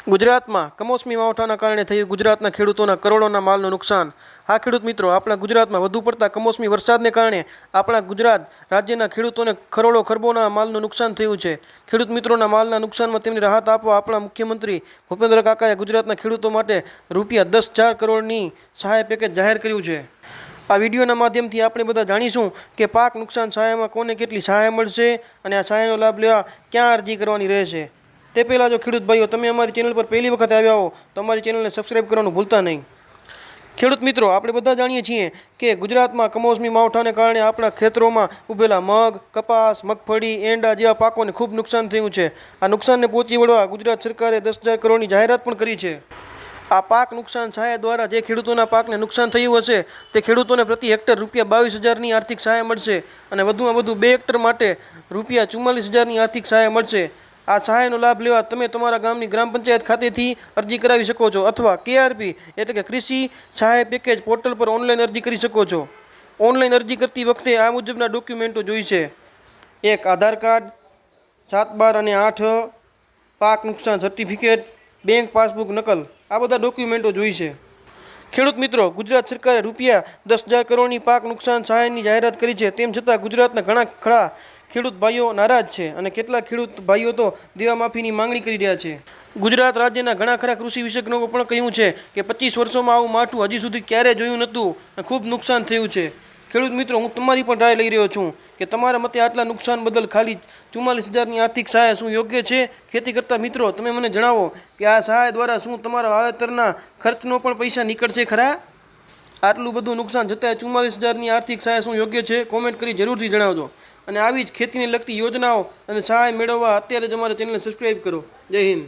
ગુજરાતમાં કમોસમી માવઠાના કારણે થયું ગુજરાતના ખેડૂતોના કરોડોના માલનું નુકસાન। હા ખેડૂત મિત્રો, આપણા ગુજરાતમાં વધુ પડતા કમોસમી વરસાદને કારણે આપણા ગુજરાત રાજ્યના ખેડૂતોને કરોડો ખરબોના માલનું નુકસાન થયું છે। ખેડૂત મિત્રોના માલના નુકસાનમાં તેમની રાહત આપવા આપણા મુખ્યમંત્રી ભૂપેન્દ્ર કાકાએ ગુજરાતના ખેડૂતો માટે ₹10,000 કરોડની સહાય પેકેજ જાહેર કર્યું છે। આ વિડીયોના માધ્યમથી આપણે બધા જાણીશું કે પાક નુકસાન સહાયમાં કોને કેટલી સહાય મળશે અને આ સહાયનો લાભ લેવા ક્યાં અરજી કરવાની રહેશે। તે પહેલાં જો ખેડૂત ભાઈઓ તમે અમારી ચેનલ પર પહેલી વખત આવ્યા હો તો અમારી ચેનલને સબસ્ક્રાઇબ કરવાનું ભૂલતા નહીં। ખેડૂત મિત્રો, આપણે બધા જાણીએ છીએ કે ગુજરાતમાં કમોસમી માવઠાને કારણે આપણા ખેતરોમાં ઉભેલા મગ, કપાસ, મગફળી, એંડા જેવા પાકોને ખૂબ નુકસાન થયું છે। આ નુકસાનને પહોંચી વળવા ગુજરાત સરકારે 10,000 કરોડની જાહેરાત પણ કરી છે। આ પાક નુકસાન સહાય દ્વારા જે ખેડૂતોના પાકને નુકસાન થયું હશે તે ખેડૂતોને પ્રતિ હેક્ટર ₹22,000ની આર્થિક સહાય મળશે અને વધુમાં વધુ 2 હેક્ટર માટે ₹44,000ની આર્થિક સહાય મળશે। આ સહાયનો લાભ લેવા તમે તમારા ગામની ગ્રામ પંચાયત ખાતેથી અરજી કરાવી શકો છો અથવા KRP એટલે કે કૃષિ સહાય પેકેજ પોર્ટલ પર ઓનલાઈન અરજી કરી શકો છો। ઓનલાઈન અરજી કરતી વખતે આ મુજબના ડોક્યુમેન્ટો જોઈશે: 1 આધાર કાર્ડ, 7, 12 અને 8 પાક નુકસાન સર્ટિફિકેટ, બેંક પાસબુક નકલ, આ બધા ડોક્યુમેન્ટો જોઈશે। ખેડૂત મિત્રો, ગુજરાત સરકારે ₹10,000 કરોડની પાક નુકસાન સહાયની જાહેરાત કરી છે। તેમ છતાં ગુજરાતના ઘણા ખરા ખેડૂત ભાઈઓ નારાજ છે અને કેટલાક ખેડૂત ભાઈઓ તો દેવા માફીની માંગણી કરી રહ્યા છે। ગુજરાત રાજ્યના ઘણા ખરા કૃષિ વિશેષજ્ઞોએ પણ કહ્યું છે કે 25 વર્ષોમાં આવું માઠું હજી સુધી ક્યારેય જોયું નહોતું અને ખૂબ નુકસાન થયું છે। ખેડૂત મિત્રો, હું તમારી પણ રાય લઈ રહ્યો છું કે તમારા મતે આટલા નુકસાન બદલ ખાલી 44,000ની આર્થિક સહાય શું યોગ્ય છે? ખેતી કરતા મિત્રો, તમે મને જણાવો કે આ સહાય દ્વારા શું તમારા વાવેતરના ખર્ચનો પણ પૈસા નીકળશે ખરા? આટલું બધું નુકસાન છતાંય 44,000ની આર્થિક સહાય શું યોગ્ય છે? કોમેન્ટ કરી જરૂરથી જણાવજો અને આવી જ ખેતીને લગતી યોજનાઓ અને સહાય મેળવવા અત્યારે જ અમારા ચેનલને સબસ્ક્રાઈબ કરો। જય હિન્દ।